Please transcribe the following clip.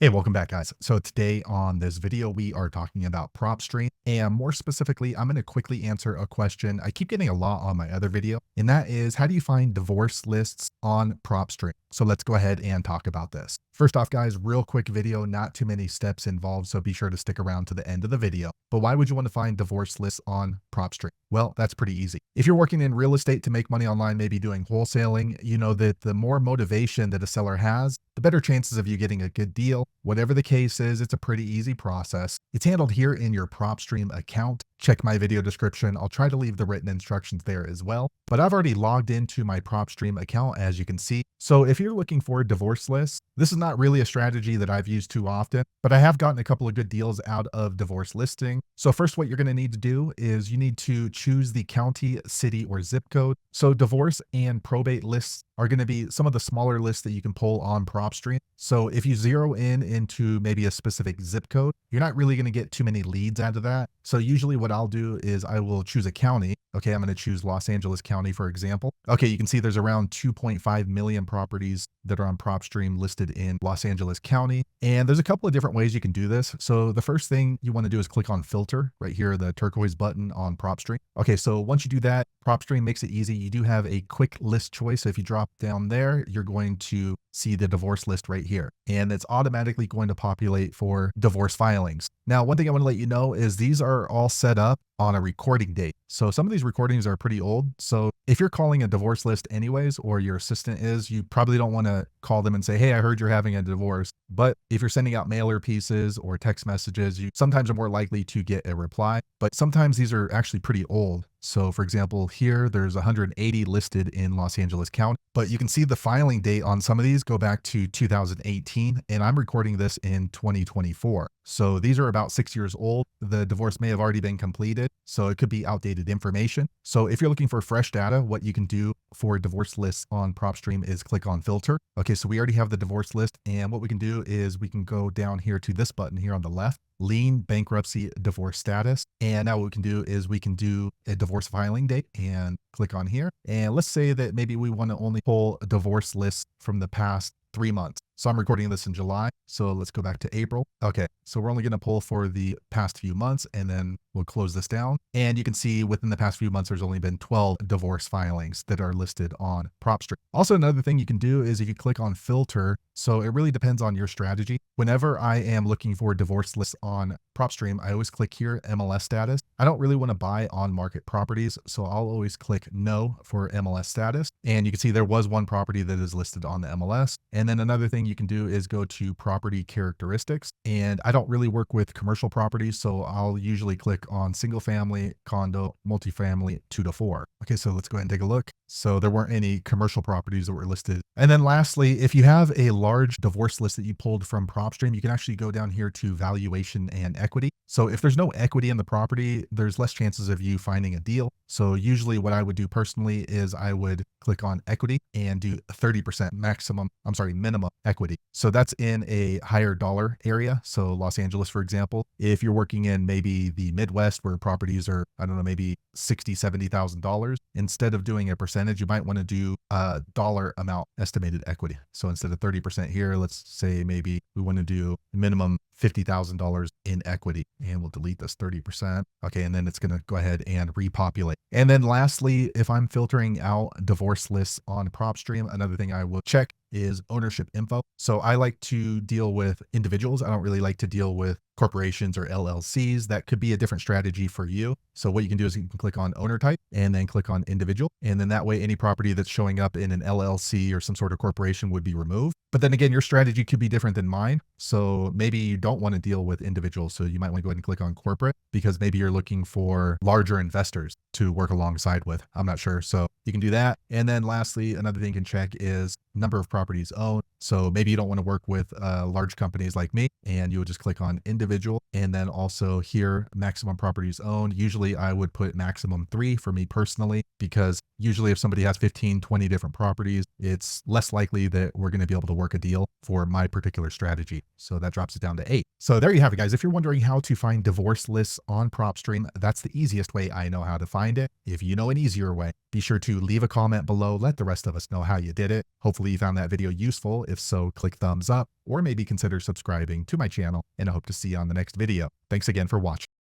Hey, welcome back, guys. So today on this video, we are talking about PropStream, and more specifically, I'm going to quickly answer a question I keep getting a lot on my other video, and that is, how do you find divorce lists on PropStream? So let's go ahead and talk about this. First off, guys, real quick video, not too many steps involved, so be sure to stick around to the end of the video. But why would you want to find divorce lists on PropStream? Well, that's pretty easy. If you're working in real estate to make money online, maybe doing wholesaling, you know that the more motivation that a seller has, the better chances of you getting a good deal. Whatever the case is, it's a pretty easy process. It's handled here in your PropStream account. Check my video description. I'll try to leave the written instructions there as well. But I've already logged into my PropStream account, as you can see. So if you're looking for a divorce list, this is not really a strategy that I've used too often, but I have gotten a couple of good deals out of divorce listing. So first, what you're going to need to do is you need to choose the county, city, or zip code. So divorce and probate lists are going to be some of the smaller lists that you can pull on PropStream. So if you zero in into maybe a specific zip code, you're not really going to get too many leads out of that. So usually what I'll do is I will choose a county. Okay, I'm going to choose Los Angeles County, for example. Okay, you can see there's around 2.5 million properties that are on PropStream listed in Los Angeles County. And there's a couple of different ways you can do this. So the first thing you want to do is click on filter right here, the turquoise button on PropStream. Okay, so once you do that, PropStream makes it easy. You do have a quick list choice. So if you drop down there, you're going to see the divorce list right here. And it's automatically going to populate for divorce filings. Now, one thing I want to let you know is these are all set up on a recording date. So some of these recordings are pretty old. So if you're calling a divorce list anyways, or your assistant is, you probably don't want to call them and say, hey, I heard you're having a divorce. But if you're sending out mailer pieces or text messages, you sometimes are more likely to get a reply. But sometimes these are actually pretty old. So for example, here there's 180 listed in Los Angeles County, but you can see the filing date on some of these go back to 2018, and I'm recording this in 2024. So these are about 6 years old. The divorce may have already been completed, so it could be outdated information. So if you're looking for fresh data, what you can do for divorce lists on PropStream is click on filter. Okay, so we already have the divorce list, and what we can do is we can go down here to this button here on the left, lien, bankruptcy, divorce status. And now what we can do is we can do a divorce filing date and click on here. And let's say that maybe we want to only pull a divorce list from the past 3 months. So I'm recording this in July. So let's go back to April. Okay, so we're only going to pull for the past few months, and then we'll close this down. And you can see within the past few months, there's only been 12 divorce filings that are listed on PropStream. Also, another thing you can do is if you click on filter, so it really depends on your strategy. Whenever I am looking for divorce lists on PropStream, I always click here, MLS status. I don't really want to buy on market properties, so I'll always click no for MLS status. And you can see there was one property that is listed on the MLS. And then another thing you can do is go to property characteristics. And I don't really work with commercial properties, so I'll usually click on single family, condo, multifamily, 2 to 4. Okay, so let's go ahead and take a look. So there weren't any commercial properties that were listed. And then lastly, if you have a large divorce list that you pulled from PropStream, you can actually go down here to valuation and equity. So if there's no equity in the property, there's less chances of you finding a deal. So usually what I would do personally is I would click on equity and do 30% minimum equity. So that's in a higher dollar area. So Los Angeles, for example, if you're working in maybe the Midwest where properties are, I don't know, maybe $60,000, $70,000, instead of doing a percentage, you might want to do a dollar amount estimated equity. So instead of 30% here, let's say maybe we want to do minimum $50,000 in equity, and we'll delete this 30%. Okay, and then it's going to go ahead and repopulate. And then lastly, if I'm filtering out divorce lists on PropStream, another thing I will check is ownership info. So I like to deal with individuals. I don't really like to deal with corporations or LLCs. That could be a different strategy for you. So what you can do is you can click on owner type and then click on individual. And then that way, any property that's showing up in an LLC or some sort of corporation would be removed. But then again, your strategy could be different than mine. So maybe you don't want to deal with individuals. So you might want to go ahead and click on corporate because maybe you're looking for larger investors to work alongside with. I'm not sure. So you can do that. And then lastly, another thing you can check is number of properties owned. So maybe you don't want to work with large companies like me, and you would just click on individual. And then also here, maximum properties owned. Usually I would put maximum 3 for me personally, because usually if somebody has 15, 20 different properties, it's less likely that we're going to be able to work a deal for my particular strategy. So that drops it down to 8. So there you have it, guys. If you're wondering how to find divorce lists on PropStream, that's the easiest way I know how to find it. If you know an easier way, be sure to to leave a comment below. Let the rest of us know how you did it. Hopefully you found that video useful. If so, click thumbs up or maybe consider subscribing to my channel, and I hope to see you on the next video. Thanks again for watching.